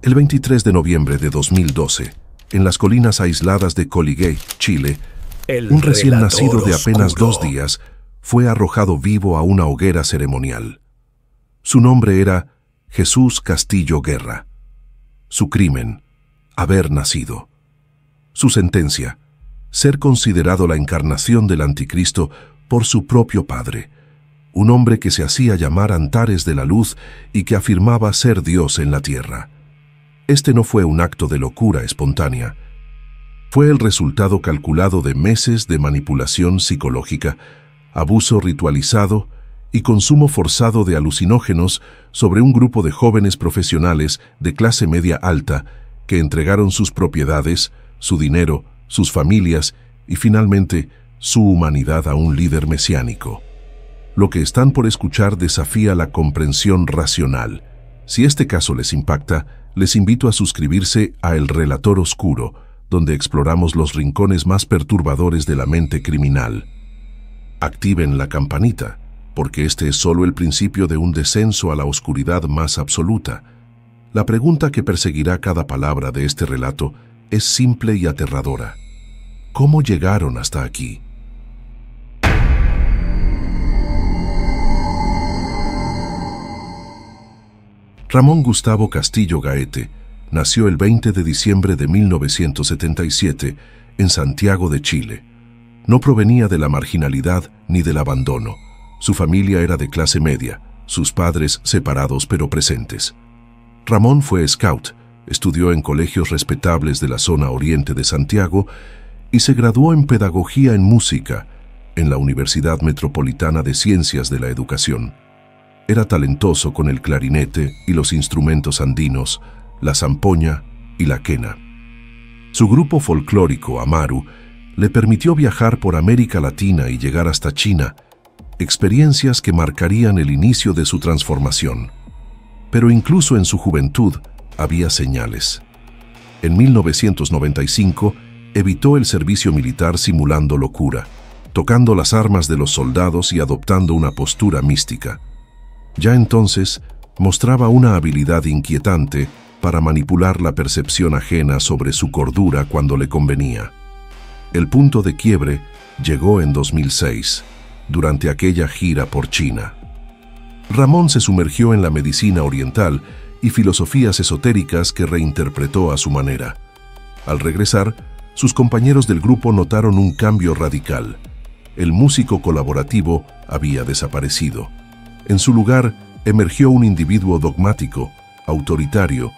El 23 de noviembre de 2012, en las colinas aisladas de Coligüey, Chile, un recién nacido de apenas 2 días fue arrojado vivo a una hoguera ceremonial. Su nombre era Jesús Castillo Guerra. Su crimen, haber nacido. Su sentencia, ser considerado la encarnación del anticristo por su propio padre, un hombre que se hacía llamar Antares de la Luz y que afirmaba ser Dios en la tierra. Este no fue un acto de locura espontánea. Fue el resultado calculado de meses de manipulación psicológica, abuso ritualizado y consumo forzado de alucinógenos sobre un grupo de jóvenes profesionales de clase media alta que entregaron sus propiedades, su dinero, sus familias y finalmente su humanidad a un líder mesiánico. Lo que están por escuchar desafía la comprensión racional. Si este caso les impacta, les invito a suscribirse a El Relator Oscuro, donde exploramos los rincones más perturbadores de la mente criminal. Activen la campanita, porque este es solo el principio de un descenso a la oscuridad más absoluta. La pregunta que perseguirá cada palabra de este relato es simple y aterradora. ¿Cómo llegaron hasta aquí? Ramón Gustavo Castillo Gaete nació el 20 de diciembre de 1977 en Santiago de Chile. No provenía de la marginalidad ni del abandono. Su familia era de clase media, sus padres separados pero presentes. Ramón fue scout, estudió en colegios respetables de la zona oriente de Santiago y se graduó en pedagogía en música en la Universidad Metropolitana de Ciencias de la Educación. Era talentoso con el clarinete y los instrumentos andinos, la zampoña y la quena. Su grupo folclórico, Amaru, le permitió viajar por América Latina y llegar hasta China, experiencias que marcarían el inicio de su transformación. Pero incluso en su juventud había señales. En 1995 evitó el servicio militar simulando locura, tocando las armas de los soldados y adoptando una postura mística. Ya entonces mostraba una habilidad inquietante para manipular la percepción ajena sobre su cordura cuando le convenía. El punto de quiebre llegó en 2006, durante aquella gira por China. Ramón se sumergió en la medicina oriental y filosofías esotéricas que reinterpretó a su manera. Al regresar, sus compañeros del grupo notaron un cambio radical. El músico colaborativo había desaparecido. En su lugar, emergió un individuo dogmático, autoritario,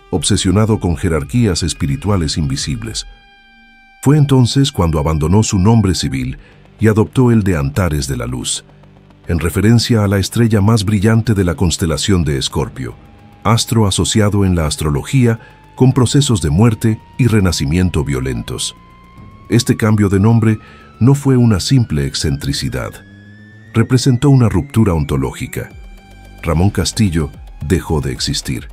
obsesionado con jerarquías espirituales invisibles. Fue entonces cuando abandonó su nombre civil y adoptó el de Antares de la Luz, en referencia a la estrella más brillante de la constelación de Escorpio, astro asociado en la astrología con procesos de muerte y renacimiento violentos. Este cambio de nombre no fue una simple excentricidad. Representó una ruptura ontológica. Ramón Castillo dejó de existir.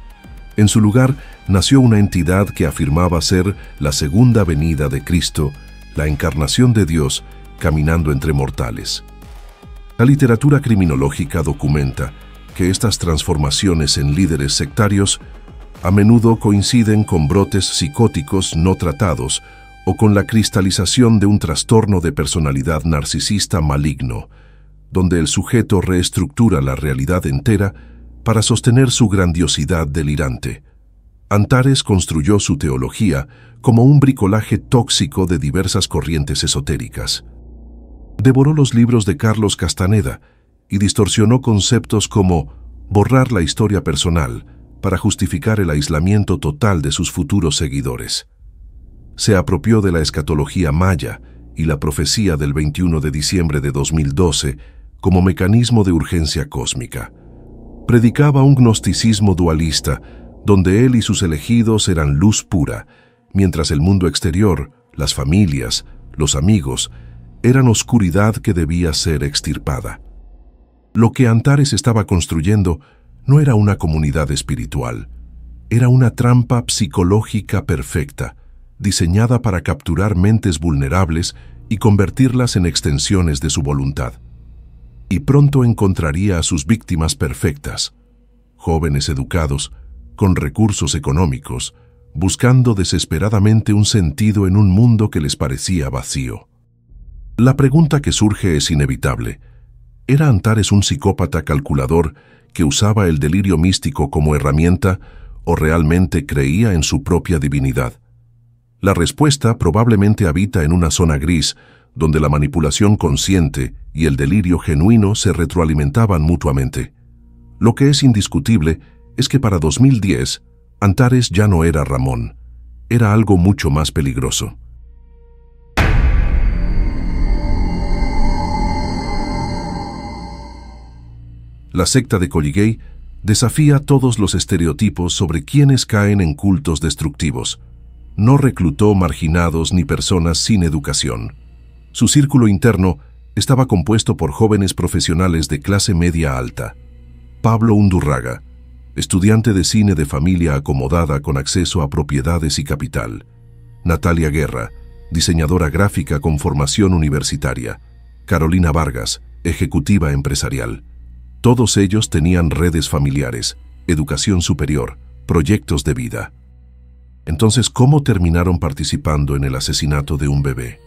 En su lugar nació una entidad que afirmaba ser la segunda venida de Cristo, la encarnación de Dios caminando entre mortales. La literatura criminológica documenta que estas transformaciones en líderes sectarios a menudo coinciden con brotes psicóticos no tratados o con la cristalización de un trastorno de personalidad narcisista maligno, donde el sujeto reestructura la realidad entera para sostener su grandiosidad delirante. Antares construyó su teología como un bricolaje tóxico de diversas corrientes esotéricas. Devoró los libros de Carlos Castaneda y distorsionó conceptos como borrar la historia personal para justificar el aislamiento total de sus futuros seguidores. Se apropió de la escatología maya y la profecía del 21 de diciembre de 2012 como mecanismo de urgencia cósmica. Predicaba un gnosticismo dualista, donde él y sus elegidos eran luz pura, mientras el mundo exterior, las familias, los amigos, eran oscuridad que debía ser extirpada. Lo que Antares estaba construyendo no era una comunidad espiritual, era una trampa psicológica perfecta, diseñada para capturar mentes vulnerables y convertirlas en extensiones de su voluntad. Y pronto encontraría a sus víctimas perfectas, jóvenes educados, con recursos económicos, buscando desesperadamente un sentido en un mundo que les parecía vacío. La pregunta que surge es inevitable. ¿Era Antares un psicópata calculador que usaba el delirio místico como herramienta o realmente creía en su propia divinidad? La respuesta probablemente habita en una zona gris, donde la manipulación consciente y el delirio genuino se retroalimentaban mutuamente. Lo que es indiscutible es que para 2010, Antares ya no era Ramón, era algo mucho más peligroso. La secta de Collie desafía todos los estereotipos sobre quienes caen en cultos destructivos. No reclutó marginados ni personas sin educación. Su círculo interno estaba compuesto por jóvenes profesionales de clase media alta. Pablo Undurraga, estudiante de cine de familia acomodada con acceso a propiedades y capital. Natalia Guerra, diseñadora gráfica con formación universitaria. Carolina Vargas, ejecutiva empresarial. Todos ellos tenían redes familiares, educación superior, proyectos de vida. Entonces, ¿cómo terminaron participando en el asesinato de un bebé?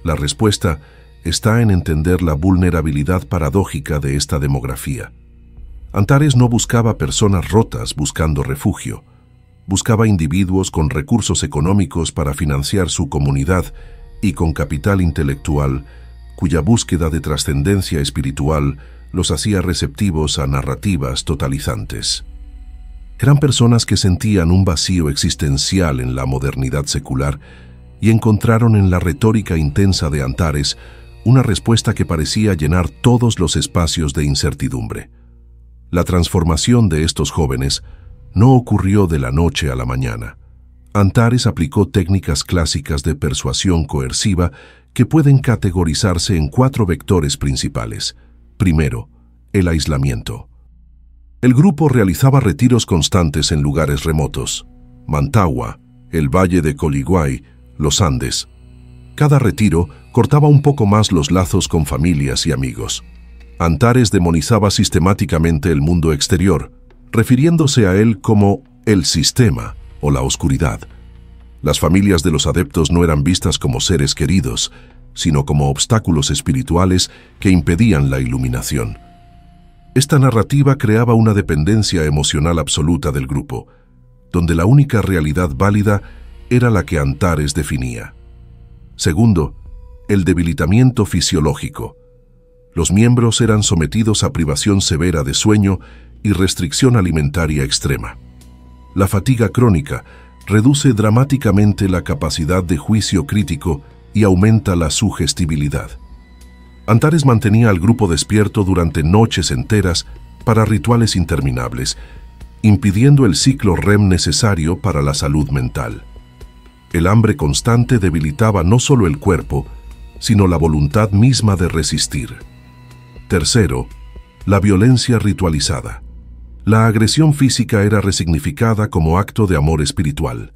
La respuesta está en entender la vulnerabilidad paradójica de esta demografía. Antares no buscaba personas rotas buscando refugio. Buscaba individuos con recursos económicos para financiar su comunidad y con capital intelectual, cuya búsqueda de trascendencia espiritual los hacía receptivos a narrativas totalizantes. Eran personas que sentían un vacío existencial en la modernidad secular y encontraron en la retórica intensa de Antares una respuesta que parecía llenar todos los espacios de incertidumbre. La transformación de estos jóvenes no ocurrió de la noche a la mañana. Antares aplicó técnicas clásicas de persuasión coerciva que pueden categorizarse en 4 vectores principales. Primero, el aislamiento. El grupo realizaba retiros constantes en lugares remotos: Mantagua, el Valle de Collie, los Andes. Cada retiro cortaba un poco más los lazos con familias y amigos. Antares demonizaba sistemáticamente el mundo exterior, refiriéndose a él como el sistema o la oscuridad. Las familias de los adeptos no eran vistas como seres queridos, sino como obstáculos espirituales que impedían la iluminación. Esta narrativa creaba una dependencia emocional absoluta del grupo, donde la única realidad válida era la que Antares definía. Segundo, el debilitamiento fisiológico. Los miembros eran sometidos a privación severa de sueño y restricción alimentaria extrema. La fatiga crónica reduce dramáticamente la capacidad de juicio crítico y aumenta la sugestibilidad. Antares mantenía al grupo despierto durante noches enteras para rituales interminables, impidiendo el ciclo REM necesario para la salud mental. El hambre constante debilitaba no solo el cuerpo, sino la voluntad misma de resistir. Tercero, la violencia ritualizada. La agresión física era resignificada como acto de amor espiritual.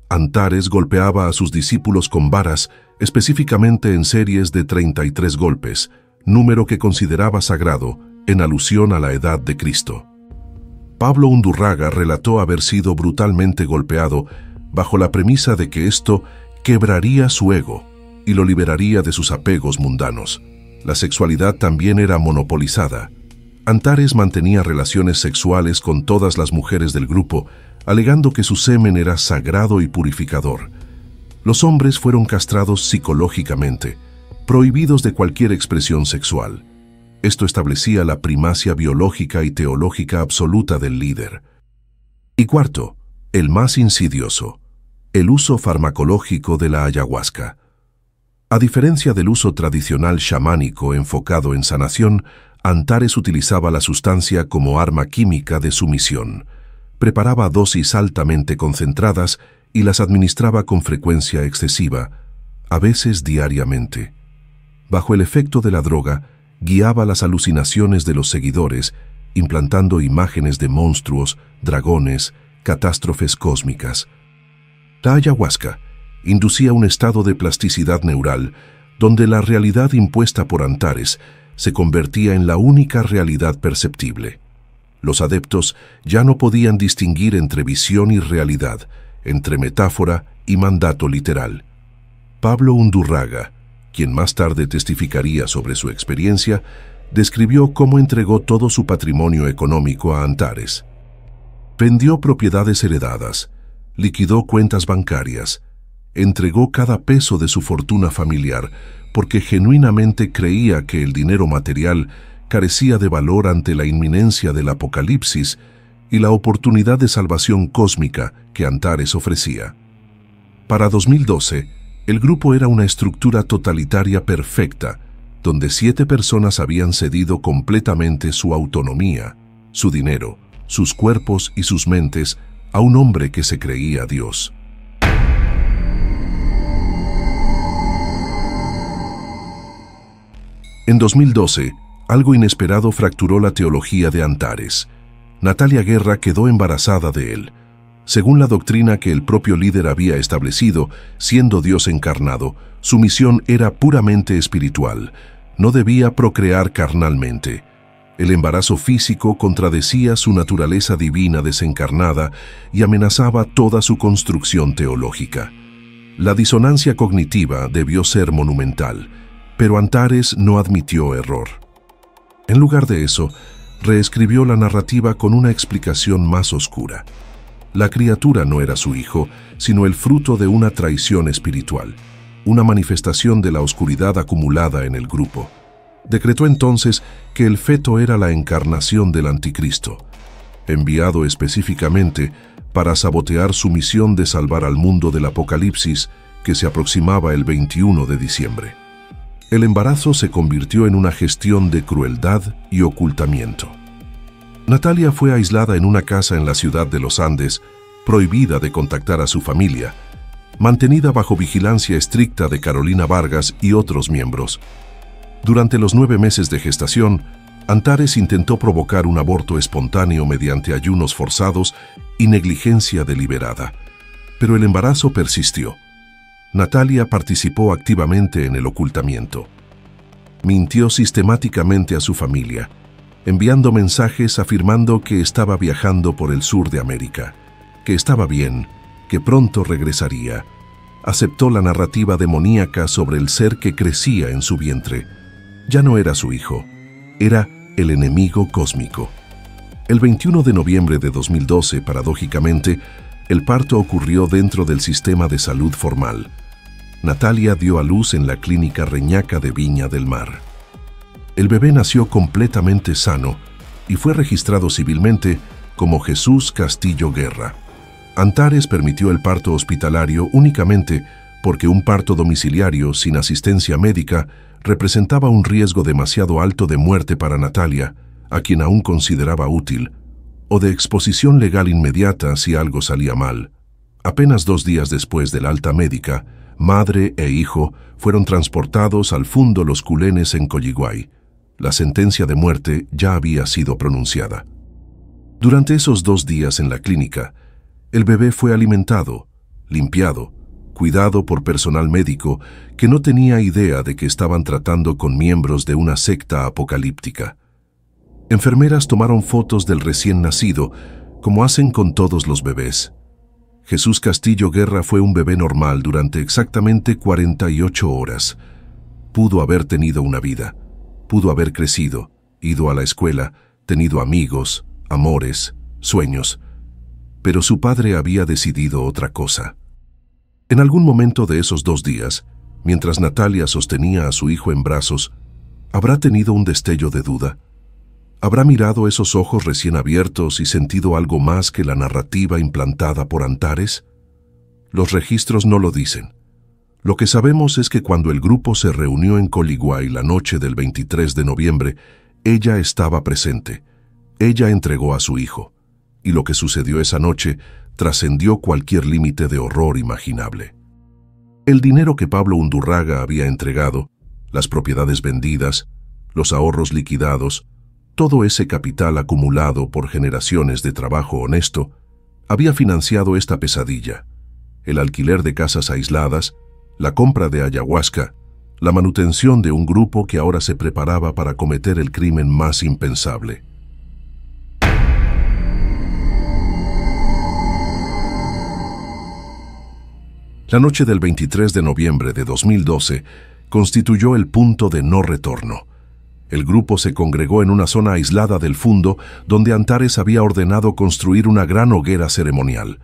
Antares golpeaba a sus discípulos con varas, específicamente en series de 33 golpes, número que consideraba sagrado en alusión a la edad de Cristo. Pablo Undurraga relató haber sido brutalmente golpeado bajo la premisa de que esto quebraría su ego y lo liberaría de sus apegos mundanos. La sexualidad también era monopolizada. Antares mantenía relaciones sexuales con todas las mujeres del grupo, alegando que su semen era sagrado y purificador. Los hombres fueron castrados psicológicamente, prohibidos de cualquier expresión sexual. Esto establecía la primacia biológica y teológica absoluta del líder. Y cuarto, el más insidioso, el uso farmacológico de la ayahuasca. A diferencia del uso tradicional chamánico enfocado en sanación, Antares utilizaba la sustancia como arma química de su misión. Preparaba dosis altamente concentradas y las administraba con frecuencia excesiva, a veces diariamente. Bajo el efecto de la droga, guiaba las alucinaciones de los seguidores, implantando imágenes de monstruos, dragones, catástrofes cósmicas. La ayahuasca inducía un estado de plasticidad neural, donde la realidad impuesta por Antares se convertía en la única realidad perceptible. Los adeptos ya no podían distinguir entre visión y realidad, entre metáfora y mandato literal. Pablo Undurraga, quien más tarde testificaría sobre su experiencia, describió cómo entregó todo su patrimonio económico a Antares. Vendió propiedades heredadas, liquidó cuentas bancarias, entregó cada peso de su fortuna familiar porque genuinamente creía que el dinero material carecía de valor ante la inminencia del apocalipsis y la oportunidad de salvación cósmica que Antares ofrecía. Para 2012, el grupo era una estructura totalitaria perfecta, donde 7 personas habían cedido completamente su autonomía, su dinero, sus cuerpos y sus mentes a un hombre que se creía Dios. En 2012, algo inesperado fracturó la teología de Antares. Natalia Guerra quedó embarazada de él. Según la doctrina que el propio líder había establecido, siendo Dios encarnado, su misión era puramente espiritual. No debía procrear carnalmente. El embarazo físico contradecía su naturaleza divina desencarnada y amenazaba toda su construcción teológica. La disonancia cognitiva debió ser monumental, pero Antares no admitió error. En lugar de eso, reescribió la narrativa con una explicación más oscura. La criatura no era su hijo, sino el fruto de una traición espiritual, una manifestación de la oscuridad acumulada en el grupo. Decretó entonces que el feto era la encarnación del anticristo, enviado específicamente para sabotear su misión de salvar al mundo del apocalipsis que se aproximaba el 21 de diciembre. El embarazo se convirtió en una gestión de crueldad y ocultamiento. Natalia fue aislada en una casa en la ciudad de Los Andes, prohibida de contactar a su familia, mantenida bajo vigilancia estricta de Carolina Vargas y otros miembros. Durante los 9 meses de gestación, Antares intentó provocar un aborto espontáneo mediante ayunos forzados y negligencia deliberada, pero el embarazo persistió. Natalia participó activamente en el ocultamiento. Mintió sistemáticamente a su familia, enviando mensajes afirmando que estaba viajando por el sur de América, que estaba bien, que pronto regresaría. Aceptó la narrativa demoníaca sobre el ser que crecía en su vientre. Ya no era su hijo, era el enemigo cósmico. El 21 de noviembre de 2012, paradójicamente, el parto ocurrió dentro del sistema de salud formal. Natalia dio a luz en la clínica Reñaca de Viña del Mar. El bebé nació completamente sano y fue registrado civilmente como Jesús Castillo Guerra. Antares permitió el parto hospitalario únicamente porque un parto domiciliario sin asistencia médica representaba un riesgo demasiado alto de muerte para Natalia, a quien aún consideraba útil, o de exposición legal inmediata si algo salía mal. Apenas 2 días después del alta médica, madre e hijo fueron transportados al Fundo Los Culenes en Colliguay. La sentencia de muerte ya había sido pronunciada. Durante esos 2 días en la clínica, el bebé fue alimentado, limpiado, cuidado por personal médico que no tenía idea de que estaban tratando con miembros de una secta apocalíptica. Enfermeras tomaron fotos del recién nacido, como hacen con todos los bebés. Jesús Castillo Guerra fue un bebé normal durante exactamente 48 horas. Pudo haber tenido una vida, pudo haber crecido, ido a la escuela, tenido amigos, amores, sueños, pero su padre había decidido otra cosa. En algún momento de esos 2 días, mientras Natalia sostenía a su hijo en brazos, ¿habrá tenido un destello de duda? ¿Habrá mirado esos ojos recién abiertos y sentido algo más que la narrativa implantada por Antares? Los registros no lo dicen. Lo que sabemos es que cuando el grupo se reunió en Colliguay la noche del 23 de noviembre, ella estaba presente. Ella entregó a su hijo, y lo que sucedió esa noche trascendió cualquier límite de horror imaginable. El dinero que Pablo Undurraga había entregado, las propiedades vendidas, los ahorros liquidados, todo ese capital acumulado por generaciones de trabajo honesto, había financiado esta pesadilla: el alquiler de casas aisladas, la compra de ayahuasca, la manutención de un grupo que ahora se preparaba para cometer el crimen más impensable. La noche del 23 de noviembre de 2012 constituyó el punto de no retorno. El grupo se congregó en una zona aislada del fundo donde Antares había ordenado construir una gran hoguera ceremonial.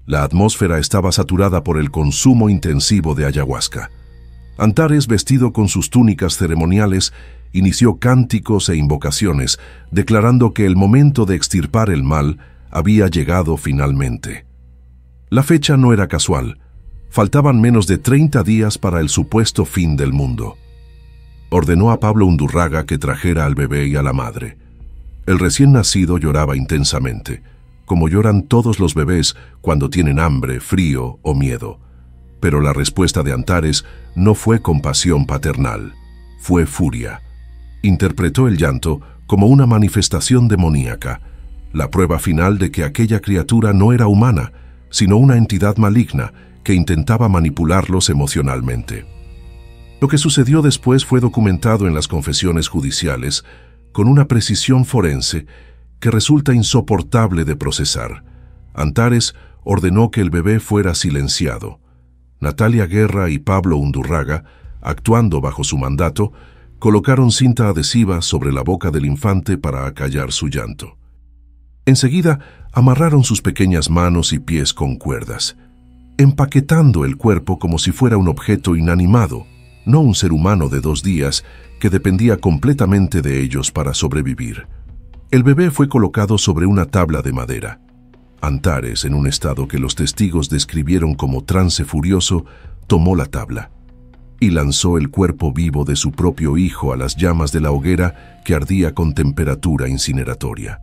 La atmósfera estaba saturada por el consumo intensivo de ayahuasca. Antares, vestido con sus túnicas ceremoniales, inició cánticos e invocaciones, declarando que el momento de extirpar el mal había llegado finalmente. La fecha no era casual. Faltaban menos de 30 días para el supuesto fin del mundo. Ordenó a Pablo Undurraga que trajera al bebé y a la madre. El recién nacido lloraba intensamente, como lloran todos los bebés cuando tienen hambre, frío o miedo. Pero la respuesta de Antares no fue compasión paternal, fue furia. Interpretó el llanto como una manifestación demoníaca, la prueba final de que aquella criatura no era humana, sino una entidad maligna que intentaba manipularlos emocionalmente. Lo que sucedió después fue documentado en las confesiones judiciales con una precisión forense que resulta insoportable de procesar. Antares ordenó que el bebé fuera silenciado. Natalia Guerra y Pablo Undurraga, actuando bajo su mandato, colocaron cinta adhesiva sobre la boca del infante para acallar su llanto. Enseguida amarraron sus pequeñas manos y pies con cuerdas, empaquetando el cuerpo como si fuera un objeto inanimado, no un ser humano de 2 días que dependía completamente de ellos para sobrevivir. El bebé fue colocado sobre una tabla de madera. Antares, en un estado que los testigos describieron como trance furioso, tomó la tabla y lanzó el cuerpo vivo de su propio hijo a las llamas de la hoguera que ardía con temperatura incineratoria.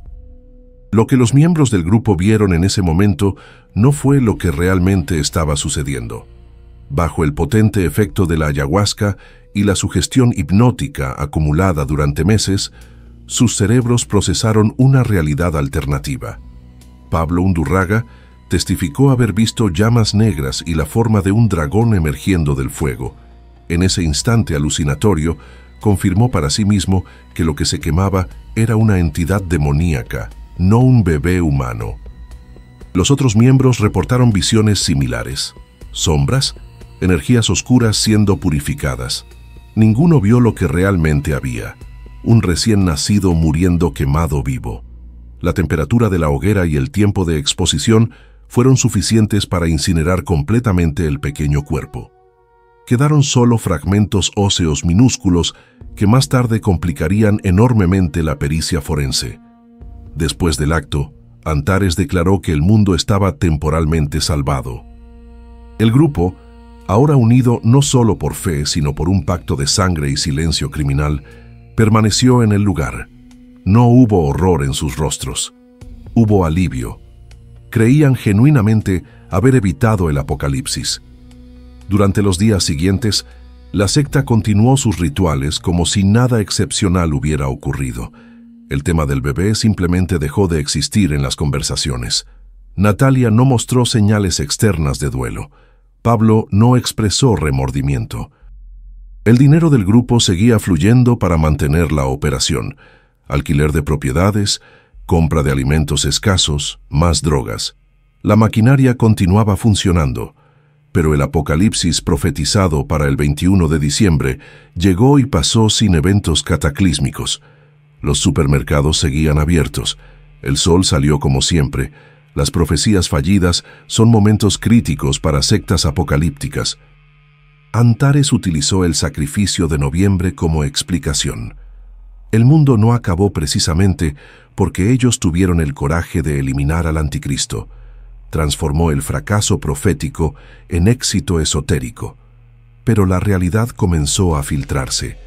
Lo que los miembros del grupo vieron en ese momento no fue lo que realmente estaba sucediendo. Bajo el potente efecto de la ayahuasca y la sugestión hipnótica acumulada durante meses, sus cerebros procesaron una realidad alternativa. Pablo Undurraga testificó haber visto llamas negras y la forma de un dragón emergiendo del fuego. En ese instante alucinatorio, confirmó para sí mismo que lo que se quemaba era una entidad demoníaca, no un bebé humano. Los otros miembros reportaron visiones similares: sombras, energías oscuras siendo purificadas. Ninguno vio lo que realmente había: un recién nacido muriendo quemado vivo. La temperatura de la hoguera y el tiempo de exposición fueron suficientes para incinerar completamente el pequeño cuerpo. Quedaron solo fragmentos óseos minúsculos que más tarde complicarían enormemente la pericia forense. Después del acto, Antares declaró que el mundo estaba temporalmente salvado. El grupo, ahora unido no solo por fe, sino por un pacto de sangre y silencio criminal, permaneció en el lugar. No hubo horror en sus rostros. Hubo alivio. Creían genuinamente haber evitado el apocalipsis. Durante los días siguientes, la secta continuó sus rituales como si nada excepcional hubiera ocurrido. El tema del bebé simplemente dejó de existir en las conversaciones. Natalia no mostró señales externas de duelo. Pablo no expresó remordimiento. El dinero del grupo seguía fluyendo para mantener la operación: alquiler de propiedades, compra de alimentos escasos, más drogas. La maquinaria continuaba funcionando, pero el apocalipsis profetizado para el 21 de diciembre llegó y pasó sin eventos cataclísmicos. Los supermercados seguían abiertos, el sol salió como siempre. Las profecías fallidas son momentos críticos para sectas apocalípticas. Antares utilizó el sacrificio de noviembre como explicación. El mundo no acabó precisamente porque ellos tuvieron el coraje de eliminar al anticristo. Transformó el fracaso profético en éxito esotérico. Pero la realidad comenzó a filtrarse.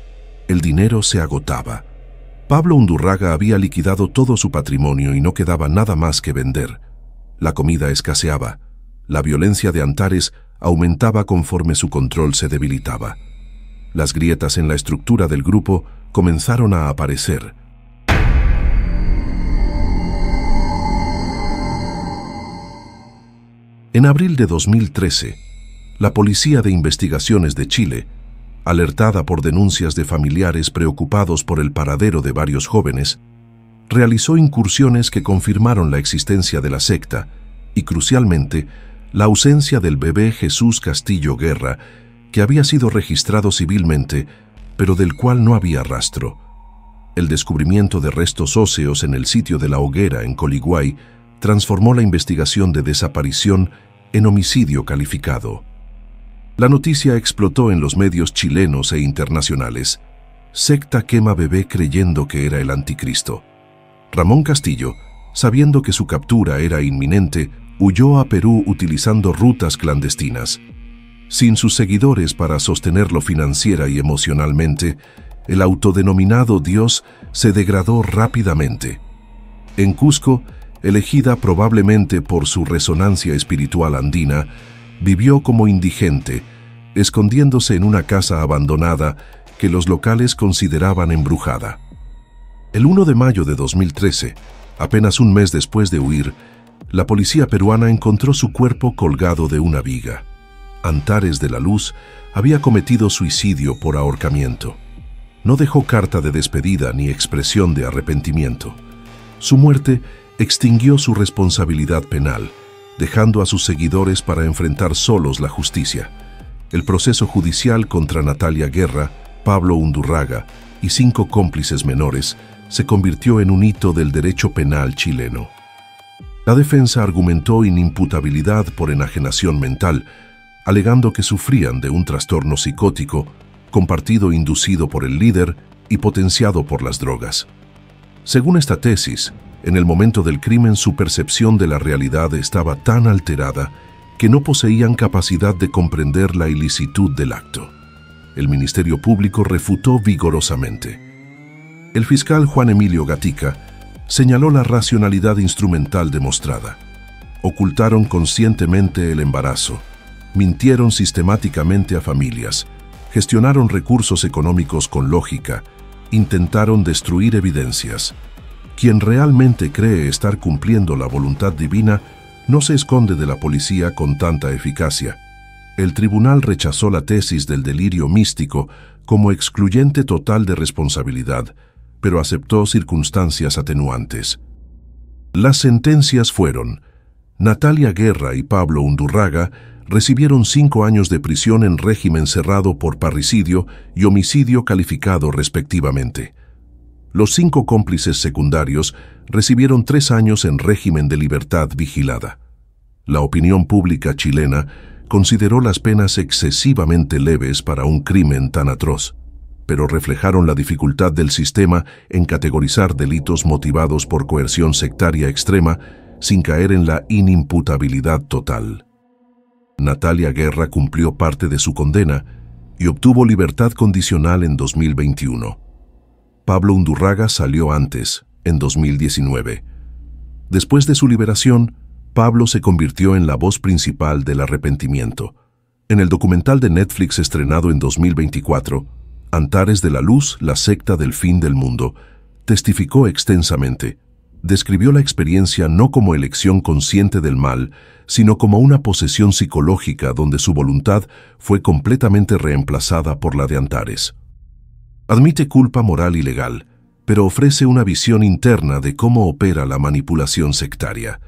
El dinero se agotaba. Pablo Undurraga había liquidado todo su patrimonio y no quedaba nada más que vender. La comida escaseaba. La violencia de Antares aumentaba conforme su control se debilitaba. Las grietas en la estructura del grupo comenzaron a aparecer. En abril de 2013, la Policía de Investigaciones de Chile, alertada por denuncias de familiares preocupados por el paradero de varios jóvenes, realizó incursiones que confirmaron la existencia de la secta y, crucialmente, la ausencia del bebé Jesús Castillo Guerra, que había sido registrado civilmente, pero del cual no había rastro. El descubrimiento de restos óseos en el sitio de la hoguera en Coliguay transformó la investigación de desaparición en homicidio calificado. La noticia explotó en los medios chilenos e internacionales. Secta quema bebé creyendo que era el anticristo. Ramón Castillo, sabiendo que su captura era inminente, huyó a Perú utilizando rutas clandestinas. Sin sus seguidores para sostenerlo financiera y emocionalmente, el autodenominado Dios se degradó rápidamente. En Cusco, elegida probablemente por su resonancia espiritual andina, vivió como indigente, escondiéndose en una casa abandonada que los locales consideraban embrujada. El 1 de mayo de 2013, apenas un mes después de huir, la policía peruana encontró su cuerpo colgado de una viga. Antares de la Luz había cometido suicidio por ahorcamiento. No dejó carta de despedida ni expresión de arrepentimiento. Su muerte extinguió su responsabilidad penal, dejando a sus seguidores para enfrentar solos la justicia. El proceso judicial contra Natalia Guerra, Pablo Undurraga y 5 cómplices menores se convirtió en un hito del derecho penal chileno. La defensa argumentó inimputabilidad por enajenación mental, alegando que sufrían de un trastorno psicótico, compartido inducido por el líder y potenciado por las drogas. Según esta tesis, en el momento del crimen su percepción de la realidad estaba tan alterada que no poseían capacidad de comprender la ilicitud del acto. El Ministerio Público refutó vigorosamente. El fiscal Juan Emilio Gatica señaló la racionalidad instrumental demostrada. Ocultaron conscientemente el embarazo, mintieron sistemáticamente a familias, gestionaron recursos económicos con lógica, intentaron destruir evidencias. Quien realmente cree estar cumpliendo la voluntad divina no se esconde de la policía con tanta eficacia. El tribunal rechazó la tesis del delirio místico como excluyente total de responsabilidad, pero aceptó circunstancias atenuantes. Las sentencias fueron: Natalia Guerra y Pablo Undurraga recibieron 5 años de prisión en régimen cerrado por parricidio y homicidio calificado respectivamente. Los 5 cómplices secundarios recibieron 3 años en régimen de libertad vigilada. La opinión pública chilena consideró las penas excesivamente leves para un crimen tan atroz, pero reflejaron la dificultad del sistema en categorizar delitos motivados por coerción sectaria extrema sin caer en la inimputabilidad total. Natalia Guerra cumplió parte de su condena y obtuvo libertad condicional en 2021. Pablo Undurraga salió antes, en 2019. Después de su liberación, Pablo se convirtió en la voz principal del arrepentimiento. En el documental de Netflix estrenado en 2024, Antares de la Luz, la secta del fin del mundo, testificó extensamente. Describió la experiencia no como elección consciente del mal, sino como una posesión psicológica donde su voluntad fue completamente reemplazada por la de Antares. Admite culpa moral y legal, pero ofrece una visión interna de cómo opera la manipulación sectaria.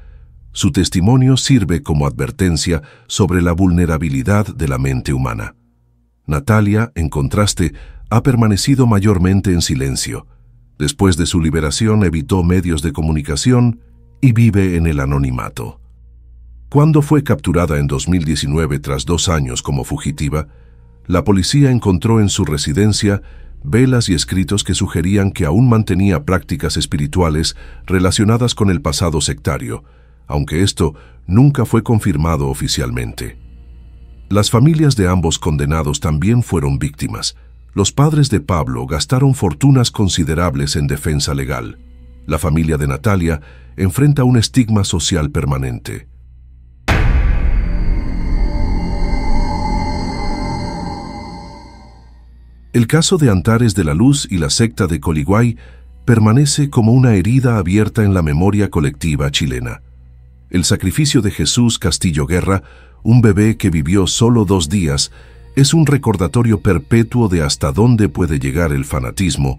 Su testimonio sirve como advertencia sobre la vulnerabilidad de la mente humana. Natalia, en contraste, ha permanecido mayormente en silencio. Después de su liberación evitó medios de comunicación y vive en el anonimato. Cuando fue capturada en 2019 tras 2 años como fugitiva, la policía encontró en su residencia velas y escritos que sugerían que aún mantenía prácticas espirituales relacionadas con el pasado sectario, aunque esto nunca fue confirmado oficialmente. Las familias de ambos condenados también fueron víctimas. Los padres de Pablo gastaron fortunas considerables en defensa legal. La familia de Natalia enfrenta un estigma social permanente. El caso de Antares de la Luz y la secta de Coliguay permanece como una herida abierta en la memoria colectiva chilena. El sacrificio de Jesús Castillo Guerra, un bebé que vivió solo 2 días, es un recordatorio perpetuo de hasta dónde puede llegar el fanatismo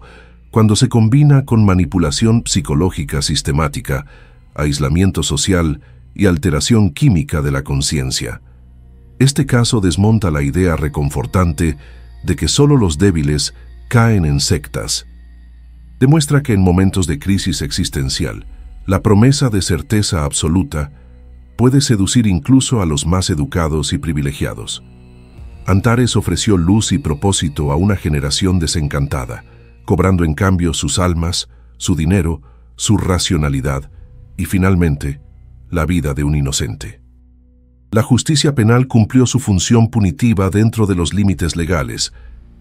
cuando se combina con manipulación psicológica sistemática, aislamiento social y alteración química de la conciencia. Este caso desmonta la idea reconfortante de que solo los débiles caen en sectas. Demuestra que en momentos de crisis existencial, la promesa de certeza absoluta puede seducir incluso a los más educados y privilegiados. Antares ofreció luz y propósito a una generación desencantada, cobrando en cambio sus almas, su dinero, su racionalidad y, finalmente, la vida de un inocente. La justicia penal cumplió su función punitiva dentro de los límites legales,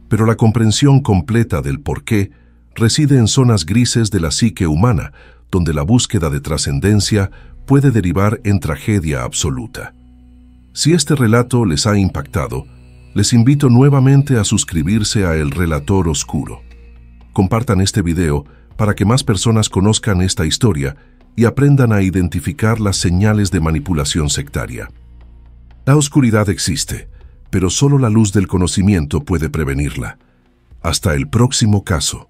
pero la comprensión completa del porqué reside en zonas grises de la psique humana, donde la búsqueda de trascendencia puede derivar en tragedia absoluta. Si este relato les ha impactado, les invito nuevamente a suscribirse a El Relator Oscuro. Compartan este video para que más personas conozcan esta historia y aprendan a identificar las señales de manipulación sectaria. La oscuridad existe, pero solo la luz del conocimiento puede prevenirla. Hasta el próximo caso.